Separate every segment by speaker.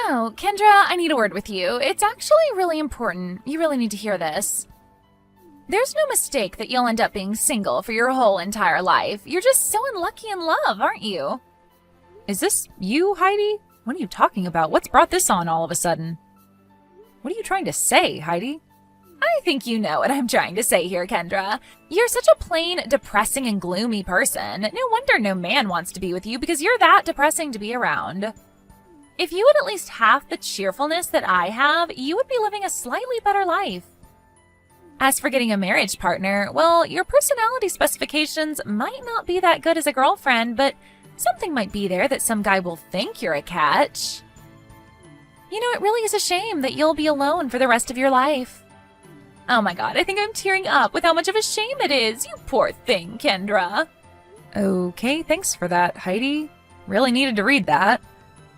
Speaker 1: Oh, Kendra, I need a word with you. It's actually really important. You really need to hear this. There's no mistake that you'll end up being single for your whole entire life. You're just so unlucky in love, aren't you?
Speaker 2: Is this you, Heidi? What are you talking about? What's brought this on all of a sudden? What are you trying to say, Heidi?
Speaker 1: I think you know what I'm trying to say here, Kendra. You're such a plain, depressing and gloomy person. No wonder no man wants to be with you because you're that depressing to be around. If you had at least half the cheerfulness that I have, you would be living a slightly better life. As for getting a marriage partner, well, your personality specifications might not be that good as a girlfriend, but something might be there that some guy will think you're a catch. You know, it really is a shame that you'll be alone for the rest of your life. Oh my god, I think I'm tearing up with how much of a shame it is. You poor thing, Kendra.
Speaker 2: Okay, thanks for that, Heidi. Really needed to read that.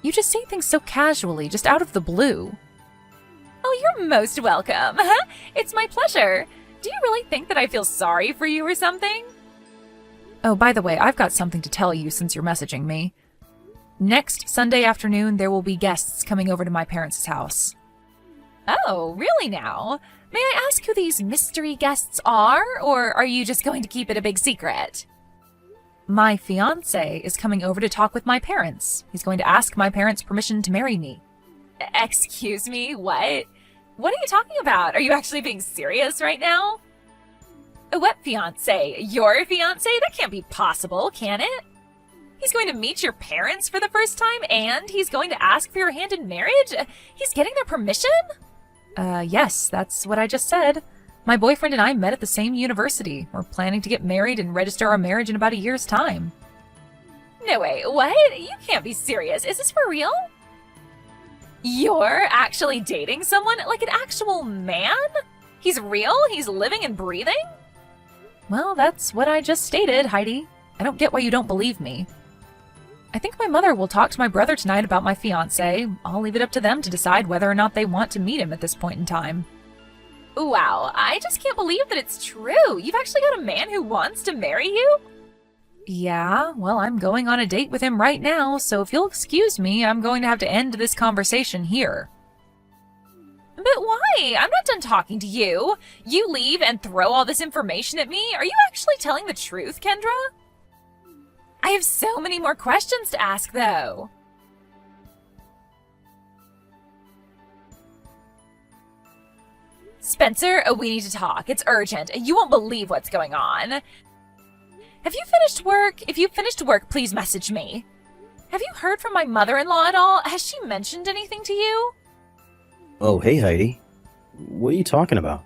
Speaker 2: You just say things so casually, just out of the blue.
Speaker 1: Oh, you're most welcome. It's my pleasure. Do you really think that I feel sorry for you or something?
Speaker 2: Oh, by the way, I've got something to tell you since you're messaging me. Next Sunday afternoon, there will be guests coming over to my parents' house.
Speaker 1: Oh, really now? May I ask who these mystery guests are, or are you just going to keep it a big secret?
Speaker 2: My fiancé is coming over to talk with my parents. He's going to ask my parents' permission to marry me.
Speaker 1: Excuse me, what? What are you talking about? Are you actually being serious right now? What fiancé? Your fiancé? That can't be possible, can it? He's going to meet your parents for the first time, and he's going to ask for your hand in marriage? He's getting their permission?
Speaker 2: Yes, that's what I just said. My boyfriend and I met at the same university. We're planning to get married and register our marriage in about a year's time.
Speaker 1: No way, what? You can't be serious. Is this for real? You're actually dating someone? Like an actual man? He's real? He's living and breathing?
Speaker 2: Well, that's what I just stated, Heidi. I don't get why you don't believe me. I think my mother will talk to my brother tonight about my fiancé. I'll leave it up to them to decide whether or not they want to meet him at this point in time.
Speaker 1: Wow, I just can't believe that it's true. You've actually got a man who wants to marry you?
Speaker 2: Yeah, well, I'm going on a date with him right now, so if you'll excuse me, I'm going to have to end this conversation here.
Speaker 1: But why? I'm not done talking to you. You leave and throw all this information at me? Are you actually telling the truth, Kendra? I have so many more questions to ask, though. Spencer, we need to talk. It's urgent. You won't believe what's going on. Have you finished work? If you've finished work, please message me. Have you heard from my mother-in-law at all? Has she mentioned anything to you?
Speaker 3: Oh, hey, Heidi. What are you talking about?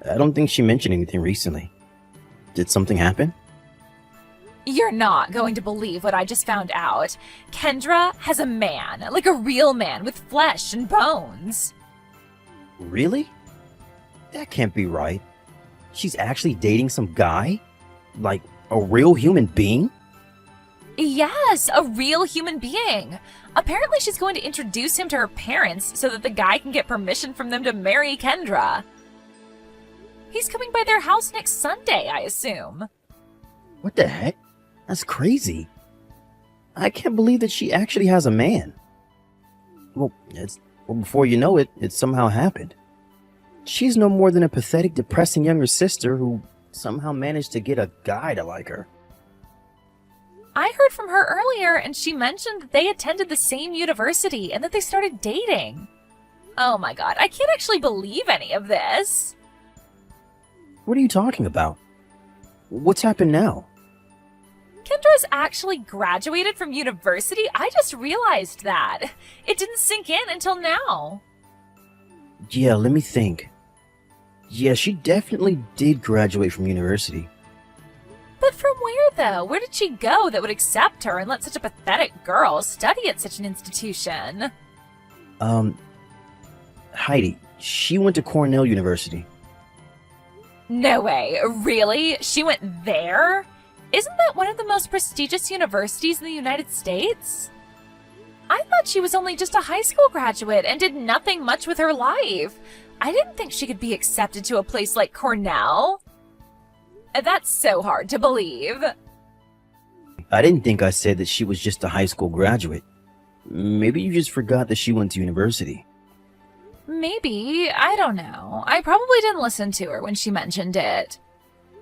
Speaker 3: I don't think she mentioned anything recently. Did something happen?
Speaker 1: You're not going to believe what I just found out. Kendra has a man, like a real man with flesh and bones.
Speaker 3: Really? That can't be right. She's actually dating some guy? Like a real human being?
Speaker 1: Yes, a real human being. Apparently she's going to introduce him to her parents so that the guy can get permission from them to marry Kendra. He's coming by their house next Sunday, I assume.
Speaker 3: What the heck? That's crazy. I can't believe that she actually has a man. Well, before you know it, it somehow happened. She's no more than a pathetic, depressing younger sister who somehow managed to get a guy to like her.
Speaker 1: I heard from her earlier, and she mentioned that they attended the same university and that they started dating. Oh my god, I can't actually believe any of this.
Speaker 3: What are you talking about? What's happened now?
Speaker 1: Kendra's actually graduated from university? I just realized that. It didn't sink in until now.
Speaker 3: Yeah, let me think. Yeah, she definitely did graduate from university.
Speaker 1: But from where, though? Where did she go that would accept her and let such a pathetic girl study at such an institution?
Speaker 3: Heidi, she went to Cornell University.
Speaker 1: No way. Really? She went there? Isn't that one of the most prestigious universities in the United States? I thought she was only just a high school graduate and did nothing much with her life. I didn't think she could be accepted to a place like Cornell. That's so hard to believe.
Speaker 3: I didn't think I said that she was just a high school graduate. Maybe you just forgot that she went to university.
Speaker 1: Maybe. I don't know. I probably didn't listen to her when she mentioned it.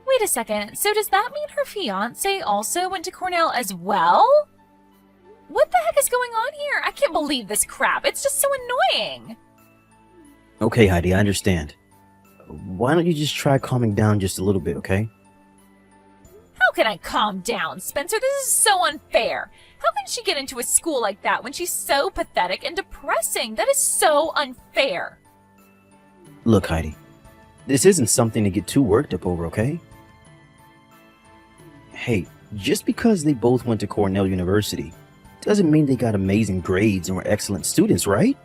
Speaker 1: Wait a second. So does that mean her fiancé also went to Cornell as well? What the heck is going on here? I can't believe this crap. It's just so annoying.
Speaker 3: Okay, Heidi, I understand. Why don't you just try calming down just a little bit, okay?
Speaker 1: How can I calm down, Spencer? This is so unfair. How can she get into a school like that when she's so pathetic and depressing? That is so unfair.
Speaker 3: Look, Heidi, this isn't something to get too worked up over, okay? Hey, just because they both went to Cornell University doesn't mean they got amazing grades and were excellent students, right?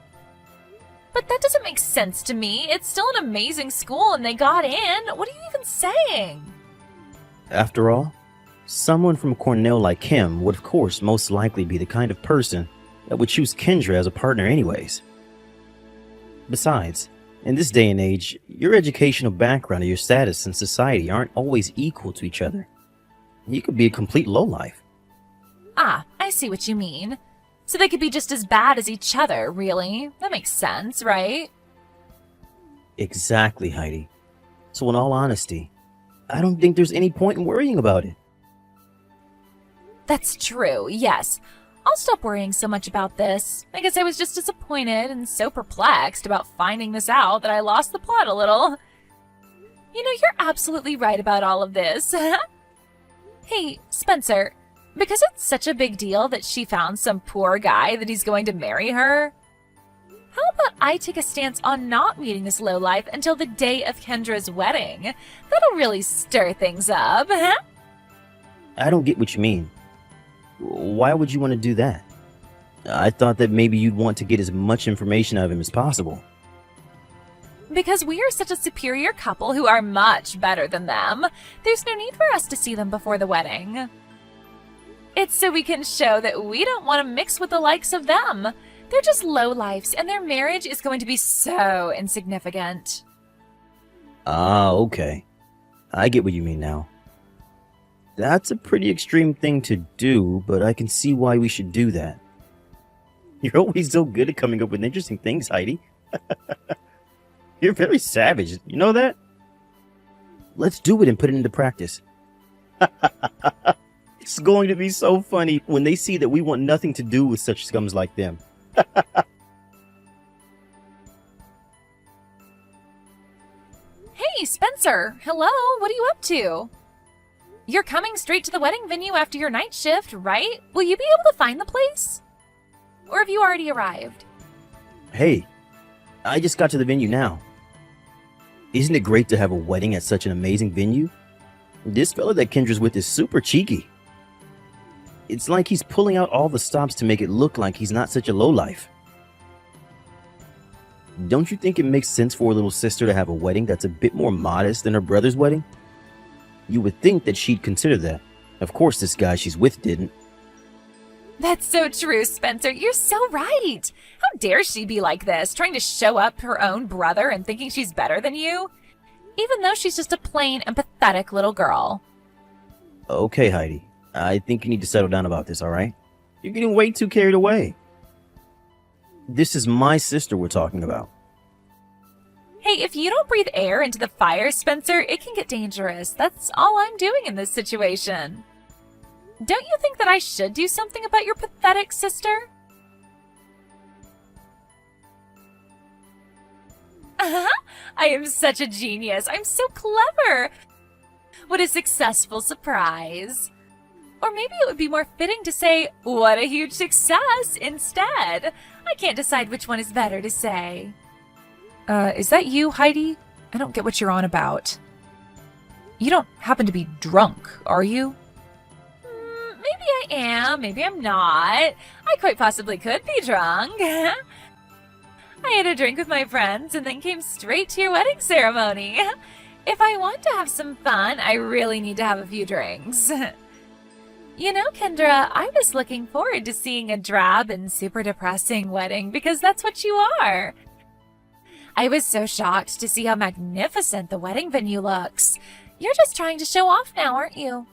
Speaker 1: But that doesn't make sense to me. It's still an amazing school and they got in. What are you even saying?
Speaker 3: After all, someone from Cornell like him would of course most likely be the kind of person that would choose Kendra as a partner anyways. Besides, in this day and age, your educational background or your status in society aren't always equal to each other. You could be a complete lowlife.
Speaker 1: Ah, I see what you mean. So they could be just as bad as each other, really? That makes sense, right?
Speaker 3: Exactly, Heidi. So in all honesty, I don't think there's any point in worrying about it.
Speaker 1: That's true, yes. I'll stop worrying so much about this. I guess I was just disappointed and so perplexed about finding this out that I lost the plot a little. You know, you're absolutely right about all of this. Hey, Spencer, because it's such a big deal that she found some poor guy that he's going to marry her, how about I take a stance on not meeting this lowlife until the day of Kendra's wedding? That'll really stir things up, huh?
Speaker 3: I don't get what you mean. Why would you want to do that? I thought that maybe you'd want to get as much information out of him as possible.
Speaker 1: Because we are such a superior couple who are much better than them, there's no need for us to see them before the wedding. It's so we can show that we don't want to mix with the likes of them. They're just lowlifes, and their marriage is going to be so insignificant.
Speaker 3: Ah, okay. I get what you mean now. That's a pretty extreme thing to do, but I can see why we should do that. You're always so good at coming up with interesting things, Heidi. You're very savage, you know that? Let's do it and put it into practice. It's going to be so funny when they see that we want nothing to do with such scums like them.
Speaker 1: Hey, Spencer. Hello. What are you up to? You're coming straight to the wedding venue after your night shift, right? Will you be able to find the place? Or have you already arrived?
Speaker 3: Hey, I just got to the venue now. Isn't it great to have a wedding at such an amazing venue? This fella that Kendra's with is super cheeky. It's like he's pulling out all the stops to make it look like he's not such a lowlife. Don't you think it makes sense for a little sister to have a wedding that's a bit more modest than her brother's wedding? You would think that she'd consider that. Of course this guy she's with didn't.
Speaker 1: That's so true, Spencer. You're so right. How dare she be like this, trying to show up her own brother and thinking she's better than you? Even though she's just a plain and pathetic little girl.
Speaker 3: Okay, Heidi. I think you need to settle down about this, alright? You're getting way too carried away. This is my sister we're talking about.
Speaker 1: Hey, if you don't breathe air into the fire, Spencer, it can get dangerous. That's all I'm doing in this situation. Don't you think that I should do something about your pathetic sister? I am such a genius. I'm so clever. What a successful surprise. Or maybe it would be more fitting to say, what a huge success instead. I can't decide which one is better to say.
Speaker 2: Is that you, Heidi? I don't get what you're on about. You don't happen to be drunk, are you?
Speaker 1: Maybe I am, maybe I'm not. I quite possibly could be drunk. I had a drink with my friends and then came straight to your wedding ceremony. If I want to have some fun, I really need to have a few drinks. You know, Kendra, I was looking forward to seeing a drab and super depressing wedding because that's what you are. I was so shocked to see how magnificent the wedding venue looks. You're just trying to show off now, aren't you?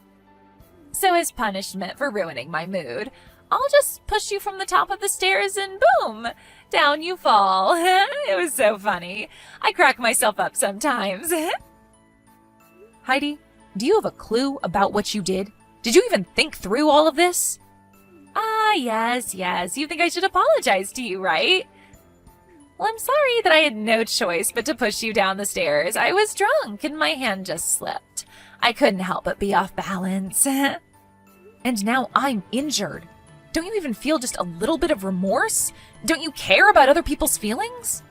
Speaker 1: So as punishment for ruining my mood, I'll just push you from the top of the stairs and boom, down you fall. It was so funny. I crack myself up sometimes.
Speaker 2: Heidi, do you have a clue about what you did? Did you even think through all of this?
Speaker 1: Yes. You think I should apologize to you, right? Well, I'm sorry that I had no choice but to push you down the stairs. I was drunk and my hand just slipped. I couldn't help but be off balance.
Speaker 2: And now I'm injured. Don't you even feel just a little bit of remorse? Don't you care about other people's feelings?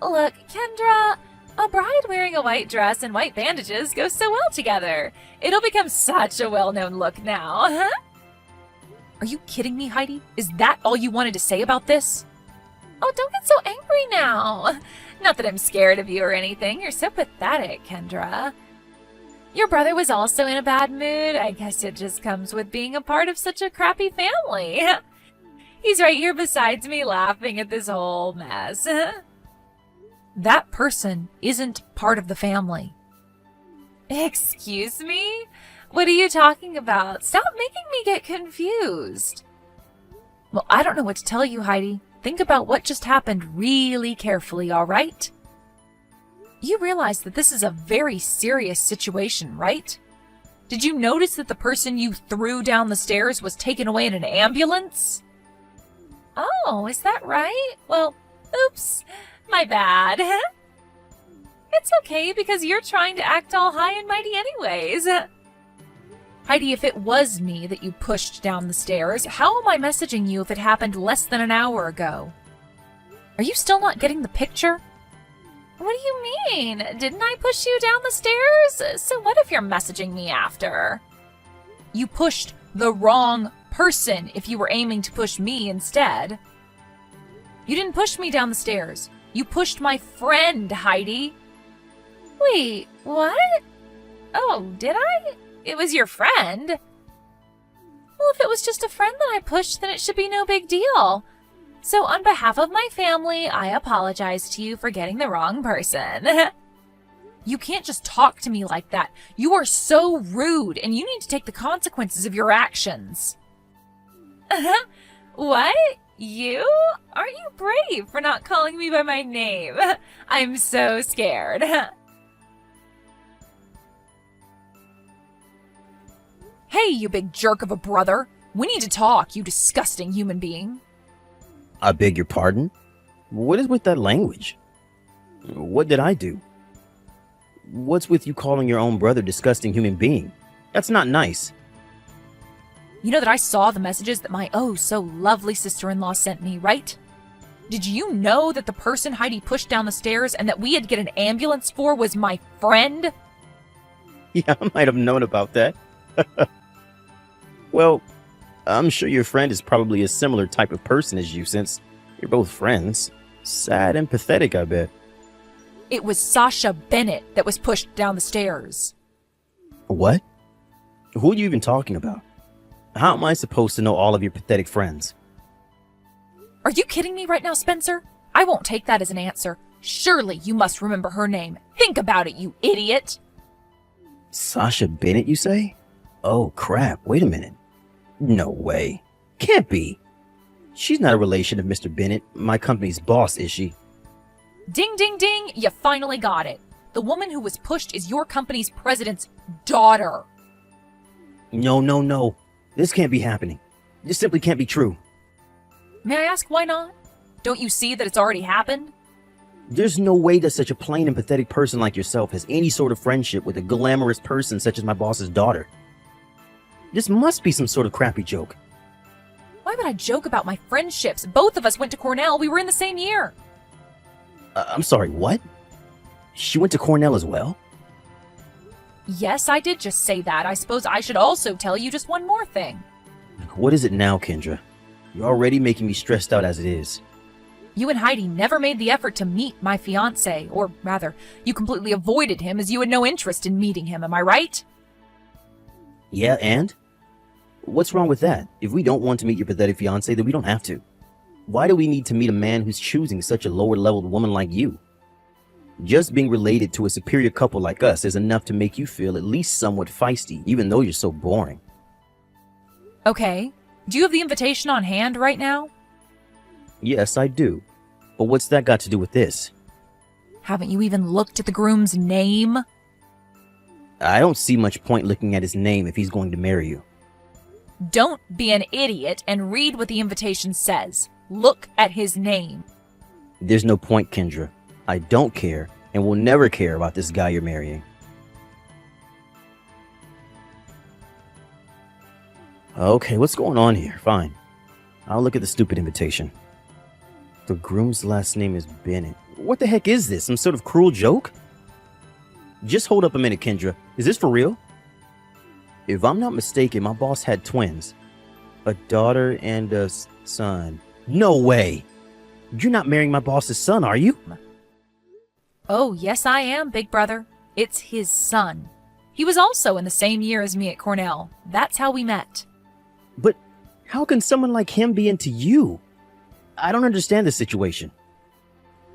Speaker 1: Look, Kendra, a bride wearing a white dress and white bandages goes so well together. It'll become such a well-known look now.
Speaker 2: Are you kidding me, Heidi? Is that all you wanted to say about this?
Speaker 1: Oh, don't get so angry now. Not that I'm scared of you or anything. You're so pathetic, Kendra. Your brother was also in a bad mood. I guess it just comes with being a part of such a crappy family. He's right here besides me laughing at this whole mess.
Speaker 2: That person isn't part of the family.
Speaker 1: Excuse me? What are you talking about? Stop making me get confused.
Speaker 2: Well, I don't know what to tell you, Heidi. Think about what just happened really carefully, all right? You realize that this is a very serious situation, right? Did you notice that the person you threw down the stairs was taken away in an ambulance?
Speaker 1: Oh, is that right? Well, oops, my bad. It's okay because you're trying to act all high and mighty anyways.
Speaker 2: Heidi, if it was me that you pushed down the stairs, how am I messaging you if it happened less than an hour ago? Are you still not getting the picture?
Speaker 1: What do you mean? Didn't I push you down the stairs? So what if you're messaging me after?
Speaker 2: You pushed the wrong person if you were aiming to push me instead. You didn't push me down the stairs. You pushed my friend, Heidi.
Speaker 1: Wait, what? Oh, did I? It was your friend. Well, if it was just a friend that I pushed, then it should be no big deal. So on behalf of my family, I apologize to you for getting the wrong person.
Speaker 2: You can't just talk to me like that. You are so rude, and you need to take the consequences of your actions.
Speaker 1: What? You? Aren't you brave for not calling me by my name? I'm so scared.
Speaker 2: Hey, you big jerk of a brother. We need to talk, you disgusting human being.
Speaker 3: I beg your pardon? What is with that language? What did I do? What's with you calling your own brother disgusting human being? That's not nice.
Speaker 2: You know that I saw the messages that my oh-so-lovely sister-in-law sent me, right? Did you know that the person Heidi pushed down the stairs and that we had to get an ambulance for was my friend?
Speaker 3: Yeah, I might have known about that. Well, I'm sure your friend is probably a similar type of person as you since you're both friends. Sad and pathetic, I bet.
Speaker 2: It was Sasha Bennett that was pushed down the stairs.
Speaker 3: What? Who are you even talking about? How am I supposed to know all of your pathetic friends?
Speaker 2: Are you kidding me right now, Spencer? I won't take that as an answer. Surely you must remember her name. Think about it, you idiot.
Speaker 3: Sasha Bennett, you say? Oh, crap. Wait a minute. No way. Can't be. She's not a relation of Mr. Bennett, my company's boss, is she?
Speaker 2: Ding, ding, ding. You finally got it. The woman who was pushed is your company's president's daughter.
Speaker 3: No. This can't be happening. This simply can't be true.
Speaker 2: May I ask why not? Don't you see that it's already happened?
Speaker 3: There's no way that such a plain and pathetic person like yourself has any sort of friendship with a glamorous person such as my boss's daughter. This must be some sort of crappy joke.
Speaker 2: Why would I joke about my friendships? Both of us went to Cornell. We were in the same year.
Speaker 3: I'm sorry, what? She went to Cornell as well?
Speaker 2: Yes, I did just say that. I suppose I should also tell you just one more thing.
Speaker 3: What is it now, Kendra? You're already making me stressed out as it is.
Speaker 2: You and Heidi never made the effort to meet my fiancé, or rather, you completely avoided him as you had no interest in meeting him, am I right?
Speaker 3: Yeah, and? What's wrong with that? If we don't want to meet your pathetic fiancé, then we don't have to. Why do we need to meet a man who's choosing such a lower-leveled woman like you? Just being related to a superior couple like us is enough to make you feel at least somewhat feisty, even though you're so boring.
Speaker 2: Okay, Do you have the invitation on hand right now?
Speaker 3: Yes, I do. But what's that got to do with this?
Speaker 2: Haven't you even looked at the groom's name?
Speaker 3: I don't see much point looking at his name if he's going to marry you.
Speaker 2: Don't be an idiot and read what the invitation says. Look at his name.
Speaker 3: There's no point, Kendra. I don't care and will never care about this guy you're marrying. Okay, what's going on here? Fine. I'll look at the stupid invitation. The groom's last name is Bennett. What the heck is this? Some sort of cruel joke? Just hold up a minute, Kendra. Is this for real? If I'm not mistaken, my boss had twins. A daughter and a son. No way! You're not marrying my boss's son, are you?
Speaker 2: Oh, yes I am, big brother. It's his son. He was also in the same year as me at Cornell. That's how we met.
Speaker 3: But how can someone like him be into you? I don't understand this situation.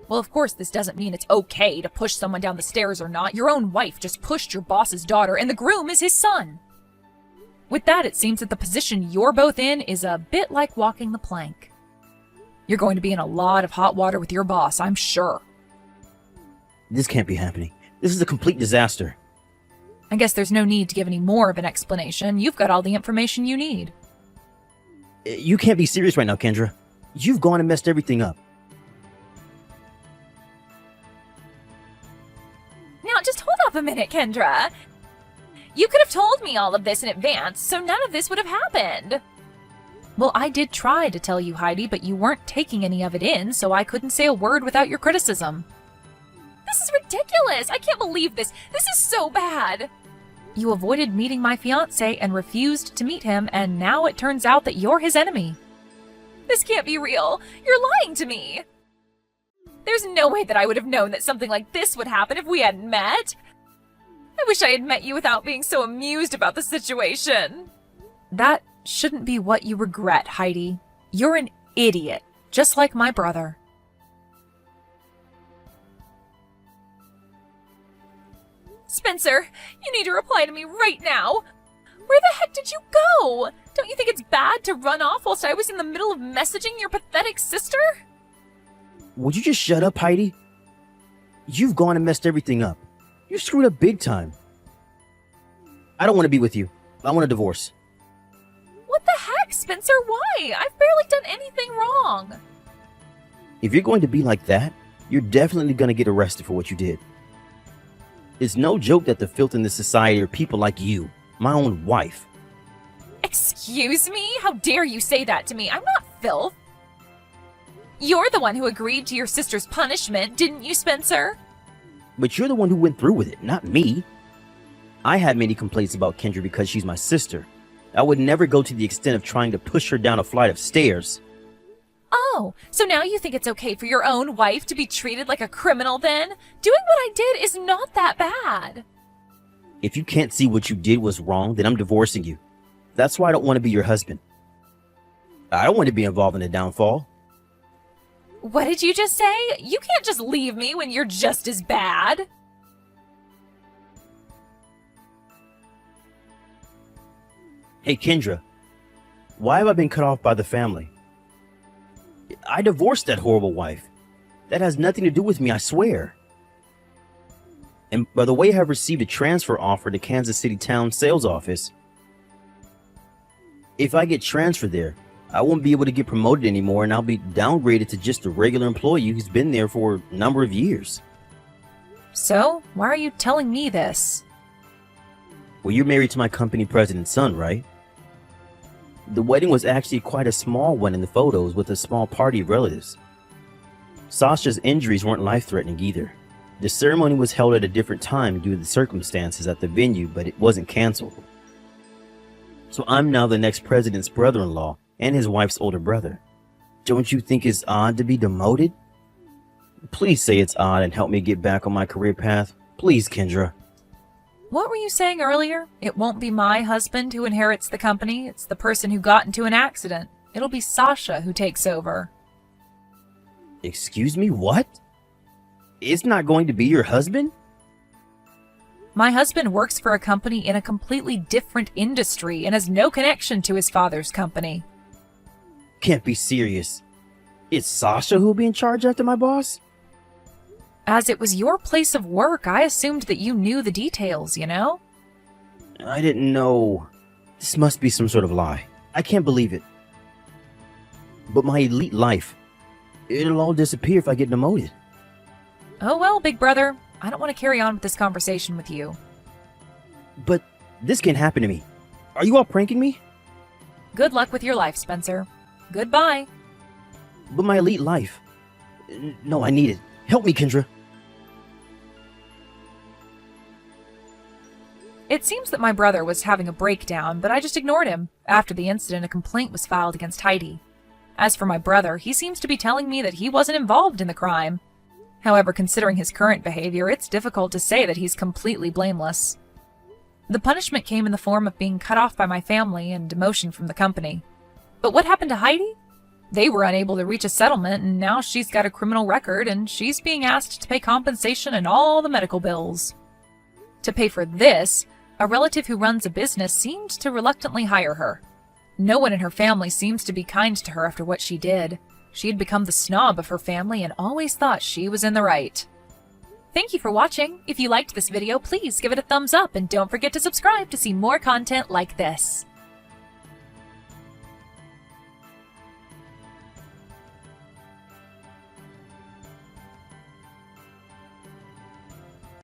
Speaker 2: Well, of course, this doesn't mean it's okay to push someone down the stairs or not. Your own wife just pushed your boss's daughter, and the groom is his son. With that, it seems that the position you're both in is a bit like walking the plank. You're going to be in a lot of hot water with your boss, I'm sure.
Speaker 3: This can't be happening. This is a complete disaster.
Speaker 2: I guess there's no need to give any more of an explanation. You've got all the information you need.
Speaker 3: You can't be serious right now, Kendra. You've gone and messed everything up.
Speaker 1: Now, just hold up a minute, Kendra. You could have told me all of this in advance, so none of this would have happened.
Speaker 2: Well, I did try to tell you, Heidi, but you weren't taking any of it in, so I couldn't say a word without your criticism.
Speaker 1: This is ridiculous. I can't believe this. This is so bad.
Speaker 2: You avoided meeting my fiancé and refused to meet him, and now it turns out that you're his enemy.
Speaker 1: This can't be real. You're lying to me. There's no way that I would have known that something like this would happen if we hadn't met. I wish I had met you without being so amused about the situation.
Speaker 2: That shouldn't be what you regret, Heidi. You're an idiot, just like my brother.
Speaker 1: Spencer, you need to reply to me right now. Where the heck did you go? Don't you think it's bad to run off whilst I was in the middle of messaging your pathetic sister?
Speaker 3: Would you just shut up, Heidi? You've gone and messed everything up. You screwed up big time. I don't want to be with you. I want a divorce.
Speaker 1: What the heck, Spencer? Why? I've barely done anything wrong.
Speaker 3: If you're going to be like that, you're definitely going to get arrested for what you did. It's no joke that the filth in this society are people like you, my own wife.
Speaker 1: Excuse me? How dare you say that to me? I'm not filth. You're the one who agreed to your sister's punishment, didn't you, Spencer?
Speaker 3: But you're the one who went through with it, not me. I had many complaints about Kendra because she's my sister. I would never go to the extent of trying to push her down a flight of stairs.
Speaker 1: Oh, so now you think it's okay for your own wife to be treated like a criminal then? Doing what I did is not that bad.
Speaker 3: If you can't see what you did was wrong, then I'm divorcing you. That's why I don't want to be your husband. I don't want to be involved in the downfall.
Speaker 1: What did you just say? You can't just leave me when you're just as bad.
Speaker 3: Hey, Kendra, why have I been cut off by the family? I divorced that horrible wife. That has nothing to do with me, I swear. And by the way, I have received a transfer offer to Kansas City Town Sales Office. If I get transferred there, I won't be able to get promoted anymore, and I'll be downgraded to just a regular employee who's been there for a number of years.
Speaker 2: So, why are you telling me this?
Speaker 3: Well, you're married to my company president's son, right? The wedding was actually quite a small one in the photos with a small party of relatives. Sasha's injuries weren't life-threatening either. The ceremony was held at a different time due to the circumstances at the venue, but it wasn't canceled. So I'm now the next president's brother-in-law and his wife's older brother. Don't you think it's odd to be demoted? Please say it's odd and help me get back on my career path. Please, Kendra.
Speaker 2: What were you saying earlier? It won't be my husband who inherits the company. It's the person who got into an accident. It'll be Sasha who takes over.
Speaker 3: Excuse me, what? It's not going to be your husband?
Speaker 2: My husband works for a company in a completely different industry and has no connection to his father's company.
Speaker 3: can't be serious. It's Sasha who'll be in charge after my boss?
Speaker 2: As it was your place of work, I assumed that you knew the details, you know?
Speaker 3: I didn't know. This must be some sort of lie. I can't believe it. But my elite life, it'll all disappear if I get demoted.
Speaker 2: Oh well, big brother. I don't want to carry on with this conversation with you.
Speaker 3: But this can't happen to me. Are you all pranking me?
Speaker 2: Good luck with your life, Spencer. Goodbye.
Speaker 3: But my elite life. No, I need it. Help me, Kendra.
Speaker 2: It seems that my brother was having a breakdown, but I just ignored him. After the incident, a complaint was filed against Heidi. As for my brother, he seems to be telling me that he wasn't involved in the crime. However, considering his current behavior, it's difficult to say that he's completely blameless. The punishment came in the form of being cut off by my family and demotion from the company. But what happened to Heidi? They were unable to reach a settlement, and now she's got a criminal record, and she's being asked to pay compensation and all the medical bills. To pay for this, a relative who runs a business seemed to reluctantly hire her. No one in her family seems to be kind to her after what she did. She had become the snob of her family and always thought she was in the right. Thank you for watching. If you liked this video, please give it a thumbs up and don't forget to subscribe to see more content like this.